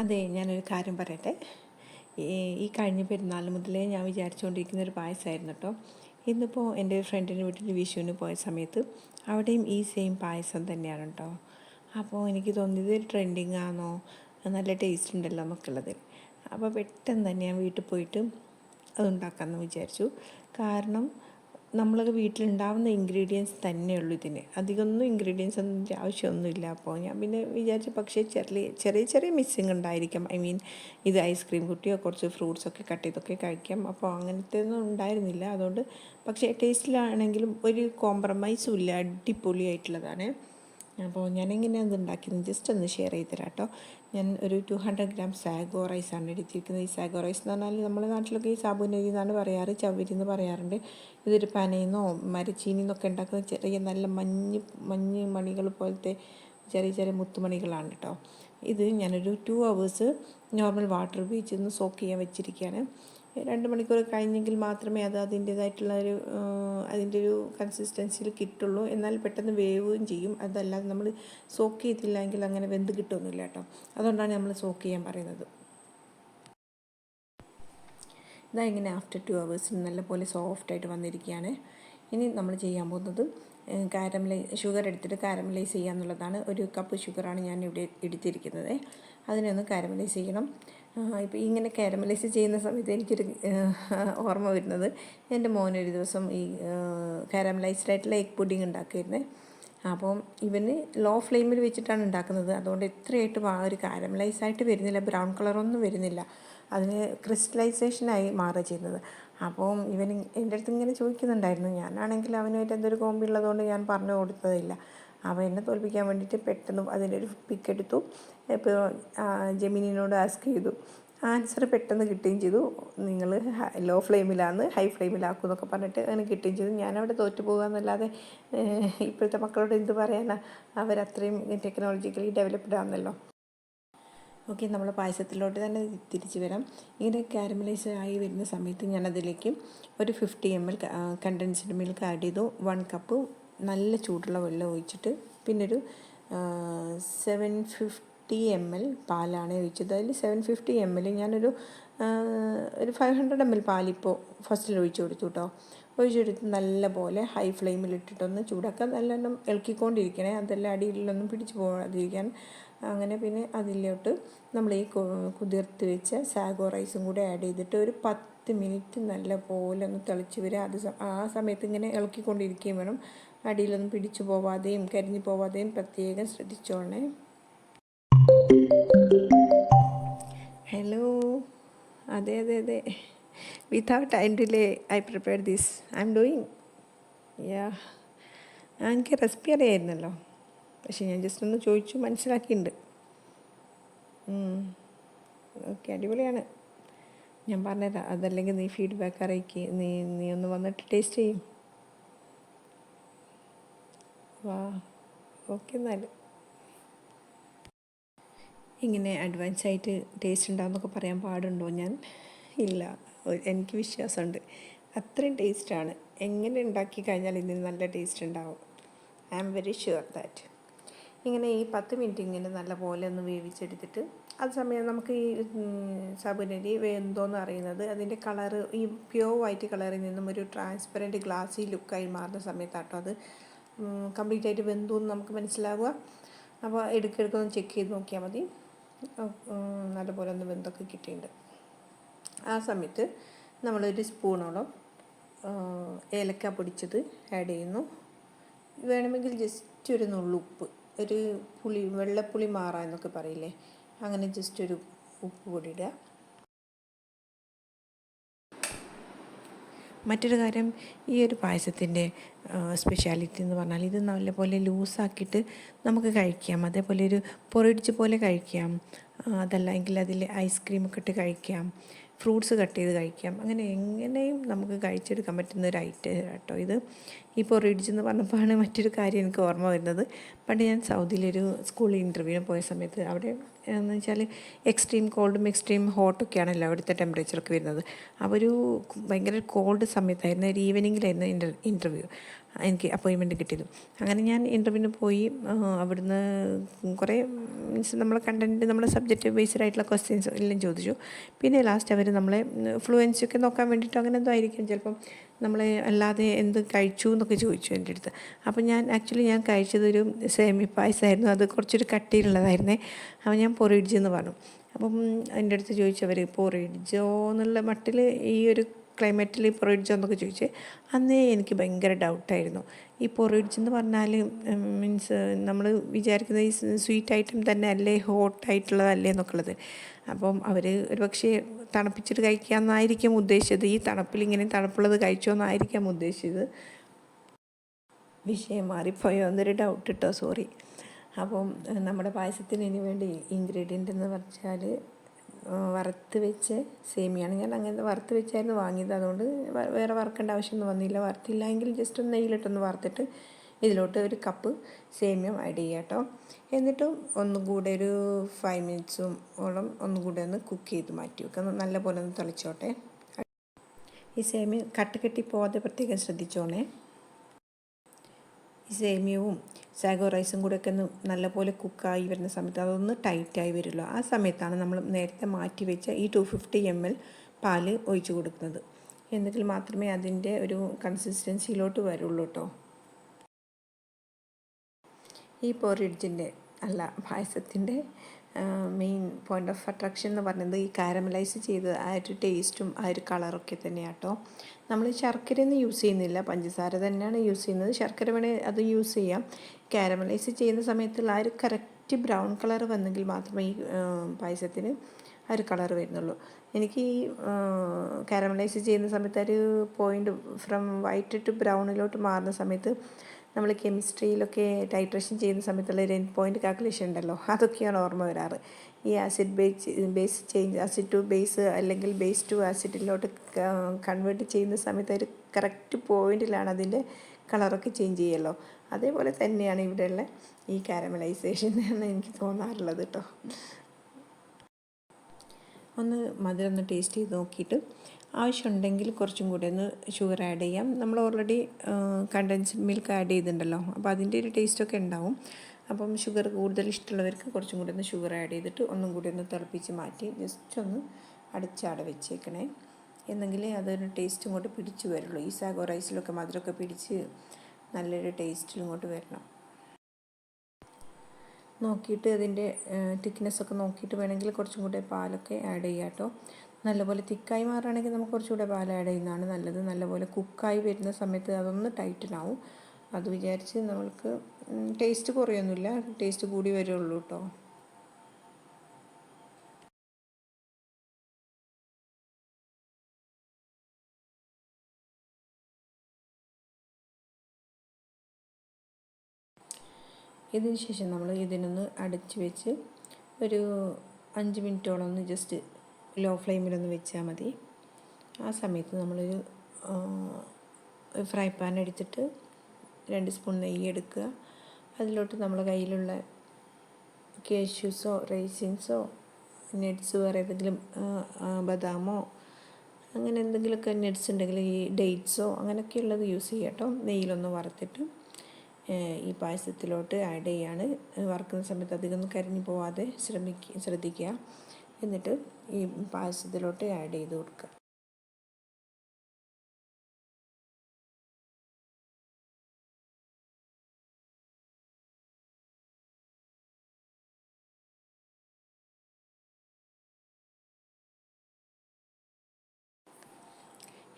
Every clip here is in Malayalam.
അതെ, ഞാനൊരു കാര്യം പറയട്ടെ. ഈ ഈ കഴിഞ്ഞ പെരുന്നാൾ മുതലേ ഞാൻ വിചാരിച്ചുകൊണ്ടിരിക്കുന്ന ഒരു പായസമായിരുന്നു കേട്ടോ. ഇന്നിപ്പോൾ എൻ്റെ ഒരു ഫ്രണ്ടിൻ്റെ വീട്ടിൽ വിഷുവിന് പോയ സമയത്ത് അവിടെയും ഈ സെയിം പായസം തന്നെയാണ് കേട്ടോ. അപ്പോൾ എനിക്ക് തോന്നിയത് ട്രെൻഡിങ് ആണോ, നല്ല ടേസ്റ്റ് ഉണ്ടല്ലോ എന്നൊക്കെ ഉള്ളത്. അപ്പോൾ പെട്ടെന്ന് തന്നെ ഞാൻ വീട്ടിൽ പോയിട്ട് അതുണ്ടാക്കാമെന്ന് വിചാരിച്ചു. കാരണം നമ്മളൊക്കെ വീട്ടിലുണ്ടാവുന്ന ഇൻഗ്രീഡിയൻസ് തന്നെയുള്ളൂ ഇതിന്. അധികമൊന്നും ഇൻഗ്രീഡിയൻസ് ഒന്നും ആവശ്യമൊന്നുമില്ല. അപ്പോൾ ഞാൻ പിന്നെ വിചാരിച്ചു, പക്ഷേ ചെറിയ ചെറിയ മിസ്സിങ് ഉണ്ടായിരിക്കാം. ഇത് ഐസ്ക്രീം കുട്ടിയോ കുറച്ച് ഫ്രൂട്ട്സൊക്കെ കട്ട് ചെയ്തൊക്കെ കഴിക്കാം. അപ്പോൾ അങ്ങനത്തെ ഒന്നും ഉണ്ടായിരുന്നില്ല. അതുകൊണ്ട് പക്ഷേ ടേസ്റ്റിലാണെങ്കിലും ഒരു കോംപ്രമൈസും ഇല്ല, അടിപൊളിയായിട്ടുള്ളതാണ്. അപ്പോൾ ഞാനെങ്ങനെയാണ് ഇത് ഉണ്ടാക്കിയത് ജസ്റ്റ് ഒന്ന് ഷെയർ ചെയ്ത് തരാം കേട്ടോ. ഞാൻ ഒരു 200 ഗ്രാം സാഗോ റൈസാണ് എടുത്തിരിക്കുന്നത്. ഈ സാഗോ റൈസ് എന്ന് പറഞ്ഞാൽ നമ്മുടെ നാട്ടിലൊക്കെ ഈ സാബുനരി എന്നാണ് പറയാറ്, ചവ്വരി എന്ന് പറയാറുണ്ട്. ഇതൊരു പനയെന്നോ മരച്ചീനിന്നൊക്കെ ഉണ്ടാക്കുന്ന ചെറിയ നല്ല മഞ്ഞ് മണികൾ പോലത്തെ ചെറിയ ചെറിയ മുത്തുമണികളാണ് കേട്ടോ. ഇത് ഞാനൊരു 2 hours നോർമൽ വാട്ടർ ഉപയോഗിച്ച് ഒന്ന് സോക്ക് ചെയ്യാൻ വെച്ചിരിക്കുകയാണ്. 2 മണിക്കൂർ കഴിഞ്ഞെങ്കിൽ മാത്രമേ അത് അതിൻ്റെ ഒരു കൺസിസ്റ്റൻസിയിൽ കിട്ടുള്ളൂ. എന്നാൽ പെട്ടെന്ന് വേവുകയും ചെയ്യും. അതല്ലാതെ നമ്മൾ സോക്ക് ചെയ്തില്ലെങ്കിൽ അങ്ങനെ വെന്ത് കിട്ടുമൊന്നുമില്ല കേട്ടോ. അതുകൊണ്ടാണ് നമ്മൾ സോക്ക് ചെയ്യാൻ പറയുന്നത്. ഇതാ ഇങ്ങനെ ആഫ്റ്റർ 2 hours നല്ലപോലെ സോഫ്റ്റായിട്ട് വന്നിരിക്കുകയാണ്. ഇനി നമ്മൾ ചെയ്യാൻ പോകുന്നത് ഷുഗർ എടുത്തിട്ട് കാരമലൈസ് ചെയ്യുക എന്നുള്ളതാണ്. 1 കപ്പ് ഷുഗറാണ് ഞാൻ ഇവിടെ എടുത്തിരിക്കുന്നത്. അതിനെ ഒന്ന് കാരമലൈസ് ചെയ്യണം. ഇപ്പോൾ ഇങ്ങനെ കാരമലൈസ് ചെയ്യുന്ന സമയത്ത് എനിക്കൊരു ഓർമ്മ വരുന്നത്, എൻ്റെ മോനൊരു ദിവസം ഈ കാരമലൈസ്ഡ് ആയിട്ടുള്ള എഗ് പുഡിങ് ഉണ്ടാക്കിയിരുന്നത്. അപ്പം ഇവന് ലോ ഫ്ലെയിമിൽ വെച്ചിട്ടാണ് ഉണ്ടാക്കുന്നത്. അതുകൊണ്ട് എത്രയായിട്ടും ആ ഒരു കാരമലൈസായിട്ട് വരുന്നില്ല, ബ്രൗൺ കളറൊന്നും വരുന്നില്ല. അതിന് ക്രിസ്റ്റലൈസേഷനായി മാറുക ചെയ്യുന്നത്. അപ്പോൾ ഇവൻ എൻ്റെ അടുത്ത് ഇങ്ങനെ ചോദിക്കുന്നുണ്ടായിരുന്നു. ഞാനാണെങ്കിൽ അവനായിട്ട് എന്തൊരു കോമ്പി ഉള്ളതുകൊണ്ട് ഞാൻ പറഞ്ഞു കൊടുത്തതില്ല. അപ്പോൾ എന്നെ തോൽപ്പിക്കാൻ വേണ്ടിയിട്ട് പെട്ടെന്ന് അതിൻ്റെ ഒരു പിക്ക് എടുത്തു. ഇപ്പോൾ ജെമിനിനോട് ആസ്ക് ചെയ്തു. ആൻസർ പെട്ടെന്ന് കിട്ടുകയും ചെയ്തു. നിങ്ങൾ ലോ ഫ്ലെയിമിലാണ്, ഹൈ ഫ്ലെയിമിലാക്കും എന്നൊക്കെ പറഞ്ഞിട്ട് അങ്ങനെ കിട്ടുകയും ചെയ്തു. ഞാനവിടെ തോറ്റു പോകുക എന്നല്ലാതെ ഇപ്പോഴത്തെ മക്കളോട് എന്ത് പറയാനാ, അവരത്രയും ടെക്നോളജിക്കലി ഡെവലപ്ഡ് ആണല്ലോ. ഓക്കെ, നമ്മൾ പായസത്തിലോട്ട് തന്നെ തിരിച്ച് വരാം. ഇങ്ങനെ കാരമലൈസ് ആയി വരുന്ന സമയത്ത് ഞാനതിലേക്ക് ഒരു 50 ml കണ്ടൻസ്ഡ് മിൽക്ക് ആഡ് ചെയ്തു. 1 കപ്പ് നല്ല ചൂടുള്ള വെള്ളം ഒഴിച്ചിട്ട് പിന്നെ ഒരു 750 ml പാലാണ് ഒഴിച്ചത്. അതിൽ 750 ml ഞാനൊരു 500 ml പാലിപ്പോൾ ഫസ്റ്റിൽ ഒഴിച്ചു കൊടുത്തു കേട്ടോ. ഒഴിച്ചെടുത്ത് നല്ല പോലെ ഹൈ ഫ്ലെയിമിലിട്ടിട്ടൊന്ന് ചൂടാക്കാൻ നല്ലോണം ഇളക്കിക്കൊണ്ടിരിക്കണേ, അതെല്ലാം അടിയിലൊന്നും പിടിച്ച് പോകാതിരിക്കാൻ. അങ്ങനെ പിന്നെ അതിലോട്ട് നമ്മൾ ഈ കുതിർത്ത് വെച്ച സാഗോ റൈസും കൂടെ ആഡ് ചെയ്തിട്ട് ഒരു 10 മിനിറ്റ് നല്ല പോലെ ഒന്ന് തിളച്ച് വരിക. ആ സമയത്ത് ഇങ്ങനെ ഇളക്കിക്കൊണ്ടിരിക്കുകയും വേണം. അടിയിലൊന്നും പിടിച്ചു പോവാതെയും കരിഞ്ഞു പോവാതെയും പ്രത്യേകം ശ്രദ്ധിച്ചോളണേ. ഹലോ, അതെ, without time delay I prepare this. I am doing. എനിക്ക് റെസിപ്പി അറിയായിരുന്നല്ലോ, പക്ഷേ ഞാൻ ജസ്റ്റ് ഒന്ന് ചോദിച്ചു മനസ്സിലാക്കിയിട്ടുണ്ട്. ഓക്കെ, അടിപൊളിയാണ്. ഞാൻ പറഞ്ഞുതരാം. അതല്ലെങ്കിൽ നീ ഫീഡ്ബാക്ക് അറിയിക്കുക. നീ ഒന്ന് വന്നിട്ട് ടേസ്റ്റ് ചെയ്യും. വാ, ഓക്കെ. എന്നാൽ ഇങ്ങനെ അഡ്വാൻസായിട്ട് ടേസ്റ്റ് ഉണ്ടാകുമെന്നൊക്കെ പറയാൻ പാടുണ്ടോ ഞാൻ? ഇല്ല, എനിക്ക് വിശ്വാസമുണ്ട്. അത്രയും ടേസ്റ്റാണ്. എങ്ങനെ ഉണ്ടാക്കി കഴിഞ്ഞാൽ ഇതിന് നല്ല ടേസ്റ്റ് ഉണ്ടാവും. I am very sure that. ഇങ്ങനെ ഈ 10 മിനിറ്റ് ഇങ്ങനെ നല്ലപോലെ ഒന്ന് വേവിച്ചെടുത്തിട്ട് സമയം നമുക്ക് ഈ സാബുനരി വെന്തോന്ന് അറിയുന്നത് അതിൻ്റെ കളറ് ഈ പ്യോർ വൈറ്റ് കളറിൽ നിന്നും ഒരു ട്രാൻസ്പെറൻറ്റ് ഗ്ലാസി ലുക്കായി മാറുന്ന സമയത്താട്ടോ അത് കംപ്ലീറ്റ് ആയിട്ട് വെന്തു എന്ന് നമുക്ക് മനസ്സിലാവുക. അപ്പോൾ ഇടയ്ക്കിടയ്ക്കൊന്ന് ചെക്ക് ചെയ്ത് നോക്കിയാൽ മതി. നല്ലപോലെ ഒന്ന് വെന്തൊക്കെ കിട്ടിയിട്ടുണ്ട്. ആ സമയത്ത് നമ്മളൊരു സ്പൂണോളം ഏലക്ക പൊടിച്ചത് ആഡ് ചെയ്യുന്നു. വേണമെങ്കിൽ ജസ്റ്റ് ഒരു നുള്ളുപ്പ്, ഒരു വെള്ളപ്പുളി മാറ എന്നൊക്കെ പറയില്ലേ, അങ്ങനെ ജസ്റ്റ് ഒരു ഉപ്പ് പൊടി ഇടുക. മറ്റൊരു കാര്യം, ഈ ഒരു പായസത്തിൻ്റെ സ്പെഷ്യാലിറ്റി എന്ന് പറഞ്ഞാൽ ഇത് നല്ലപോലെ ലൂസാക്കിയിട്ട് നമുക്ക് കഴിക്കാം. അതേപോലെ ഒരു പൊറിഡിച്ച് പോലെ കഴിക്കാം. അതല്ലെങ്കിൽ അതിൽ ഐസ്ക്രീമൊക്കെ ഇട്ട് കഴിക്കാം, ഫ്രൂട്ട്സ് കട്ട് ചെയ്ത് കഴിക്കാം. അങ്ങനെ എങ്ങനെയും നമുക്ക് കഴിച്ചെടുക്കാൻ പറ്റുന്ന ഒരു ഐറ്റം കേട്ടോ ഇത്. ഈ പൊറിഡിച്ച് എന്ന് പറഞ്ഞപ്പോഴാണ് മറ്റൊരു കാര്യം എനിക്ക് ഓർമ്മ വരുന്നത്. പണ്ട് ഞാൻ സൗദിയിലൊരു സ്കൂളിൽ ഇൻ്റർവ്യൂവിന് പോയ സമയത്ത് അവിടെ എന്ന് വെച്ചാൽ എക്സ്ട്രീം കോൾഡും എക്സ്ട്രീം ഹോട്ടൊക്കെയാണല്ലോ അവിടുത്തെ ടെമ്പറേച്ചറൊക്കെ വരുന്നത്. ഭയങ്കര കോൾഡ് സമയത്തായിരുന്നു, ഒരു ഈവനിങ്ങിലായിരുന്നു ഇൻ്റർവ്യൂ. എനിക്ക് അപ്പോയിൻമെൻറ്റ് കിട്ടിയത്. അങ്ങനെ ഞാൻ ഇൻ്റർവ്യൂവിന് പോയി. അവിടുന്ന് കുറേ മീൻസ് നമ്മളെ കണ്ടൻറ്റ് നമ്മുടെ സബ്ജക്റ്റ് ബേസ്ഡ് ആയിട്ടുള്ള ക്വസ്റ്റ്യൻസ് എല്ലാം ചോദിച്ചു. പിന്നെ ലാസ്റ്റ് അവർ നമ്മളെ ഫ്ലുവൻസി ഒക്കെ നോക്കാൻ വേണ്ടിയിട്ട് അങ്ങനെ എന്തോ ആയിരിക്കും ചിലപ്പം നമ്മളെ അല്ലാതെ എന്ത് കഴിച്ചു എന്നൊക്കെ ചോദിച്ചു എൻ്റെ അടുത്ത്. അപ്പോൾ ഞാൻ കഴിച്ചതൊരു സേമി പായസമായിരുന്നു. അത് കുറച്ചൊരു കട്ടിയിലുള്ളതായിരുന്നേ. അപ്പോൾ ഞാൻ പൊറിഡ്ജ് എന്ന് പറഞ്ഞു. അപ്പം എൻ്റെ അടുത്ത് ചോദിച്ചവർ പൊറിഡ്ജോ എന്നുള്ള മട്ടിൽ ഈ ഒരു ക്ലൈമറ്റിൽ പൊറിഡ്ജോ എന്നൊക്കെ ചോദിച്ച്. അന്നേ എനിക്ക് ഭയങ്കര ഡൗട്ടായിരുന്നു. ഈ പൊറിഡ്ജ് എന്ന് പറഞ്ഞാൽ മീൻസ് നമ്മൾ വിചാരിക്കുന്ന ഈ സ്വീറ്റ് ഐറ്റം തന്നെ അല്ലേ, ഹോട്ടായിട്ടുള്ളതല്ലേ എന്നൊക്കെ ഉള്ളത്. അപ്പം അവർ ഒരു പക്ഷേ തണുപ്പിച്ചിട്ട് കഴിക്കാമെന്നായിരിക്കും ഉദ്ദേശിച്ചത്. ഈ തണുപ്പിൽ ഇങ്ങനെ തണുപ്പുള്ളത് കഴിച്ചോ എന്നായിരിക്കാം ഉദ്ദേശിച്ചത്. വിഷയം മാറിപ്പോയോ എന്നൊരു ഡൗട്ട് കേട്ടോ, സോറി. അപ്പം നമ്മുടെ പായസത്തിന് ഇനി വേണ്ടി ഇൻഗ്രീഡിയൻ്റ് എന്ന് വെച്ചാൽ വറുത്ത് വെച്ച് സേമിയാണ്. ഞാൻ അങ്ങനത്തെ വറുത്ത് വെച്ചായിരുന്നു വാങ്ങിയത്. അതുകൊണ്ട് വേറെ വറുക്കേണ്ട ആവശ്യമൊന്നും വന്നില്ല. വറുത്തില്ല എങ്കിൽ ജസ്റ്റ് ഒന്ന് നെയ്യിലിട്ടൊന്ന് വറുത്തിട്ട് ഇതിലോട്ട് ഒരു കപ്പ് സേമിയം ആഡ് ചെയ്യുക കേട്ടോ. എന്നിട്ട് ഒന്നും കൂടെ ഒരു 5 മിനിറ്റ്സും ഓളം ഒന്നും കൂടെ ഒന്ന് കുക്ക് ചെയ്ത് മാറ്റി വെക്കുക. നല്ലപോലെ ഒന്ന് തിളച്ചോട്ടെ. ഈ സേമിയം കെട്ടി പോകാതെ പ്രത്യേകം ശ്രദ്ധിച്ചോണേ. ഈ സേമിയവും സാഗോ റൈസും കൂടെയൊക്കെ ഒന്ന് നല്ലപോലെ കുക്കായി വരുന്ന സമയത്ത് അതൊന്ന് ടൈറ്റായി വരുമല്ലോ. ആ സമയത്താണ് നമ്മൾ നേരത്തെ മാറ്റി വെച്ച ഈ 250 ml പാല് ഒഴിച്ച് കൊടുക്കുന്നത്. എന്നെങ്കിൽ മാത്രമേ അതിൻ്റെ ഒരു കൺസിസ്റ്റൻസിയിലോട്ട് വരുള്ളൂ കേട്ടോ. ഈ പോറിഡ്ജിൻ്റെ പായസത്തിൻ്റെ മെയിൻ പോയിൻ്റ് ഓഫ് അട്രാക്ഷൻ എന്ന് പറയുന്നത് ഈ കാരമലൈസ് ചെയ്ത് ആ ഒരു ടേസ്റ്റും ആ ഒരു കളറൊക്കെ തന്നെയാണ് കേട്ടോ. നമ്മൾ ശർക്കരയൊന്നും യൂസ് ചെയ്യുന്നില്ല, പഞ്ചസാര തന്നെയാണ് യൂസ് ചെയ്യുന്നത്. ശർക്കര വേണേൽ അത് യൂസ് ചെയ്യാം. കാരമലൈസ് ചെയ്യുന്ന സമയത്തുള്ള ആ ഒരു കറക്റ്റ് ബ്രൗൺ കളർ വന്നെങ്കിൽ മാത്രമേ ഈ പായസത്തിന് ആ ഒരു കളർ വരുന്നുള്ളൂ. എനിക്ക് ഈ കാരമലൈസ് ചെയ്യുന്ന സമയത്ത് ഒരു പോയിൻ്റ് ഫ്രം വൈറ്റ് ടു ബ്രൗണിലോട്ട് മാറുന്ന സമയത്ത് നമ്മൾ കെമിസ്ട്രിയിലൊക്കെ ടൈട്രേഷൻ ചെയ്യുന്ന സമയത്തുള്ള ഒരു എൻഡ് പോയിൻ്റ് കാൽക്കുലേഷൻ ഉണ്ടല്ലോ, അതൊക്കെയാണ് ഓർമ്മ വരാറ്. ഈ acid base change, acid to base അല്ലെങ്കിൽ ബേസ് ടു ആസിഡിലോട്ട് കൺവേർട്ട് ചെയ്യുന്ന സമയത്ത് ഒരു കറക്റ്റ് പോയിന്റിലാണ് അതിൻ്റെ കളറൊക്കെ ചേഞ്ച് ചെയ്യുമല്ലോ. അതേപോലെ തന്നെയാണ് ഇവിടെയുള്ള ഈ കാരമലൈസേഷൻ എന്ന് എനിക്ക് തോന്നാറുള്ളത് കേട്ടോ. ഒന്ന് മധുരം ഒന്ന് ടേസ്റ്റ് ചെയ്ത് നോക്കിയിട്ട് ആവശ്യമുണ്ടെങ്കിൽ കുറച്ചും കൂടെ ഒന്ന് ഷുഗർ ആഡ് ചെയ്യാം. നമ്മൾ ഓൾറെഡി കണ്ടൻസ്ഡ് മിൽക്ക് ആഡ് ചെയ്തിട്ടുണ്ടല്ലോ, അപ്പോൾ അതിൻ്റെ ഒരു ടേസ്റ്റൊക്കെ ഉണ്ടാവും. അപ്പം ഷുഗർ കൂടുതൽ ഇഷ്ടമുള്ളവർക്ക് കുറച്ചും കൂടി ഒന്ന് ഷുഗർ ആഡ് ചെയ്തിട്ട് ഒന്നും കൂടി ഒന്ന് തിളപ്പിച്ച് മാറ്റി ജസ്റ്റ് ഒന്ന് അടച്ചാടെ വെച്ചേക്കണേ. എന്നെങ്കിലേ അതൊരു ടേസ്റ്റ് ഇങ്ങോട്ട് പിടിച്ച് വരുള്ളൂ. ഈ സാഗോ റൈസിലൊക്കെ മധുരമൊക്കെ പിടിച്ച് നല്ലൊരു ടേസ്റ്റിൽ ഇങ്ങോട്ട് വരണം. നോക്കിയിട്ട് അതിൻ്റെ തിക്നെസ്സൊക്കെ നോക്കിയിട്ട് വേണമെങ്കിൽ കുറച്ചും കൂടെ പാലൊക്കെ ആഡ് ചെയ്യാം കേട്ടോ. നല്ലപോലെ തിക്കായി മാറുകയാണെങ്കിൽ നമുക്ക് കുറച്ചുകൂടെ പാൽ ആഡ് ചെയ്യുന്നതാണ് നല്ലത്. നല്ലപോലെ കുക്കായി വരുന്ന സമയത്ത് അതൊന്ന് ടൈറ്റനാവും. അത് വിചാരിച്ച് നമ്മൾക്ക് ടേസ്റ്റ് കുറയൊന്നുമില്ല, ടേസ്റ്റ് കൂടി വരുള്ളൂ കേട്ടോ. ഇതിന് ശേഷം നമ്മൾ ഇതിനൊന്ന് അടച്ച് വെച്ച് ഒരു 5 മിനിറ്റോളം ഒന്ന് ജസ്റ്റ് ലോ ഫ്ലെയിമിലൊന്ന് വെച്ചാൽ മതി. ആ സമയത്ത് നമ്മളൊരു ഫ്രൈ പാൻ എടുത്തിട്ട് 2 സ്പൂൺ നെയ്യ് എടുക്കുക. അതിലോട്ട് നമ്മുടെ കയ്യിലുള്ള കാഷ്യൂസോ റൈസിൻസോ നട്ട്സ് വേറെ ഏതെങ്കിലും ബദാമോ അങ്ങനെ എന്തെങ്കിലുമൊക്കെ നട്ട്സ് ഉണ്ടെങ്കിൽ ഈ ഡേറ്റ്സോ അങ്ങനെയൊക്കെയുള്ളത് യൂസ് ചെയ്യാം കേട്ടോ. നെയ്യിലൊന്ന് വറുത്തിട്ട് ഈ പായസത്തിലോട്ട് ആഡ് ചെയ്യാണ്. വറുക്കുന്ന സമയത്ത് അധികം ഒന്നും കരിഞ്ഞു പോവാതെ ശ്രദ്ധിക്കുക. എന്നിട്ട് ഈ പായസത്തിലോട്ട് ആഡ് ചെയ്ത് കൊടുക്കുക.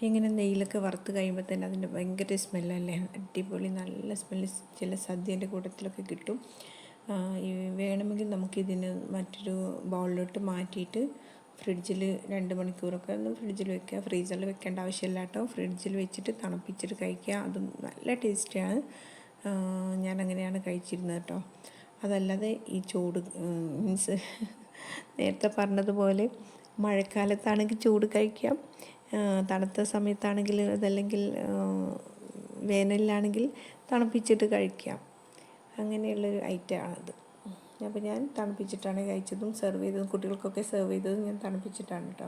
ഇങ്ങനെ നെയ്യിലൊക്കെ വറുത്ത് കഴിയുമ്പോൾ തന്നെ അതിൻ്റെ ഭയങ്കര സ്മെല്ലല്ലേ, അടിപൊളി നല്ല സ്മെല്ല് ചില സദ്യേൻ്റെ കൂട്ടത്തിലൊക്കെ കിട്ടും. വേണമെങ്കിൽ നമുക്കിതിന് മറ്റൊരു ബൗളിലോട്ട് മാറ്റിയിട്ട് ഫ്രിഡ്ജിൽ 2 മണിക്കൂറൊക്കെ ഒന്ന് ഫ്രിഡ്ജിൽ വെക്കുക. ഫ്രീസറിൽ വെക്കേണ്ട ആവശ്യമില്ല കേട്ടോ. ഫ്രിഡ്ജിൽ വെച്ചിട്ട് തണുപ്പിച്ചിട്ട് കഴിക്കുക. അതും നല്ല ടേസ്റ്റിയാണ്. ഞാൻ അങ്ങനെയാണ് കഴിച്ചിരുന്നത് കേട്ടോ. അതല്ലാതെ ഈ ചൂട് മീൻസ് നേരത്തെ പറഞ്ഞതുപോലെ മഴക്കാലത്താണെങ്കിൽ ചൂട് കഴിക്കാം, തണുത്ത സമയത്താണെങ്കിൽ അതല്ലെങ്കിൽ വേനലിലാണെങ്കിൽ തണുപ്പിച്ചിട്ട് കഴിക്കാം. അങ്ങനെയുള്ളൊരു ഐറ്റമാണത്. അപ്പോൾ ഞാൻ തണുപ്പിച്ചിട്ടാണ് കഴിച്ചതും സെർവ് ചെയ്തതും കുട്ടികൾക്കൊക്കെ സെർവ് ചെയ്തതും ഞാൻ തണുപ്പിച്ചിട്ടാണ് കേട്ടോ.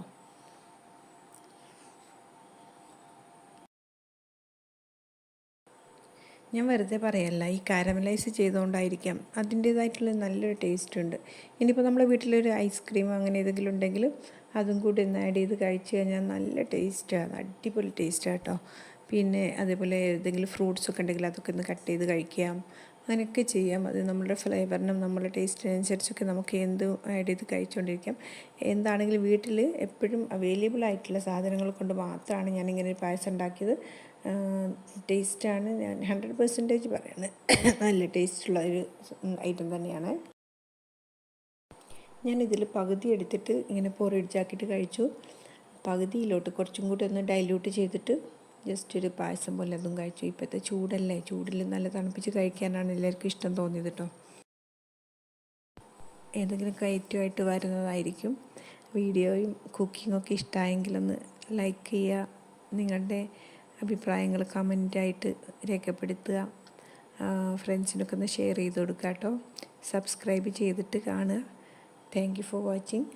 ഞാൻ വെറുതെ പറയല്ല, ഈ കാരമലൈസ് ചെയ്തുകൊണ്ടായിരിക്കാം അതിൻ്റേതായിട്ടുള്ള നല്ലൊരു ടേസ്റ്റ് ഉണ്ട്. ഇനിയിപ്പോൾ നമ്മുടെ വീട്ടിലൊരു ഐസ്ക്രീം അങ്ങനെ ഏതെങ്കിലും ഉണ്ടെങ്കിൽ അതും കൂടി ഒന്ന് ആഡ് ചെയ്ത് കഴിച്ച് കഴിഞ്ഞാൽ നല്ല ടേസ്റ്റാണ്, അടിപൊളി ടേസ്റ്റാണ് കേട്ടോ. പിന്നെ അതേപോലെ ഏതെങ്കിലും ഫ്രൂട്ട്സൊക്കെ ഉണ്ടെങ്കിൽ അതൊക്കെ ഒന്ന് കട്ട് ചെയ്ത് കഴിക്കാം, അങ്ങനെയൊക്കെ ചെയ്യാം. അത് നമ്മുടെ ഫ്ലേവറിനും നമ്മുടെ ടേസ്റ്റിനനുസരിച്ചൊക്കെ നമുക്ക് എന്തും ആഡ് ചെയ്ത് കഴിച്ചുകൊണ്ടിരിക്കാം. എന്താണെങ്കിലും വീട്ടിൽ എപ്പോഴും അവൈലബിൾ ആയിട്ടുള്ള സാധനങ്ങൾ കൊണ്ട് മാത്രമാണ് ഞാനിങ്ങനെ ഒരു പായസം ഉണ്ടാക്കിയത്. ടേസ്റ്റാണ്, ഞാൻ 100% പറയുന്നത്. നല്ല ടേസ്റ്റുള്ള ഒരു ഐറ്റം തന്നെയാണ്. ഞാനിതിൽ പകുതി എടുത്തിട്ട് ഇങ്ങനെ പൊറിയിടിച്ചാക്കിയിട്ട് കഴിച്ചു. പകുതിയിലോട്ട് കുറച്ചും കൂടി ഒന്ന് ഡൈല്യൂട്ട് ചെയ്തിട്ട് ജസ്റ്റ് ഒരു പായസം പോലെ അതും കഴിച്ചു. ഇപ്പോഴത്തെ ചൂടല്ലേ, ചൂടിൽ നല്ല തണുപ്പിച്ച് കഴിക്കാനാണ് എല്ലാവർക്കും ഇഷ്ടം തോന്നിയത് കേട്ടോ. ഏതെങ്കിലും ഐറ്റമായിട്ട് വരുന്നതായിരിക്കും. വീഡിയോയും കുക്കിങ്ങൊക്കെ ഇഷ്ടമായെങ്കിലൊന്ന് ലൈക്ക് ചെയ്യുക, നിങ്ങളുടെ അഭിപ്രായങ്ങൾ കമൻറ്റായിട്ട് രേഖപ്പെടുത്തുക, ഫ്രണ്ട്സിനൊക്കെ ഒന്ന് ഷെയർ ചെയ്ത് കൊടുക്കുക കേട്ടോ. സബ്സ്ക്രൈബ് ചെയ്തിട്ട് കാണുക. Thank you for watching.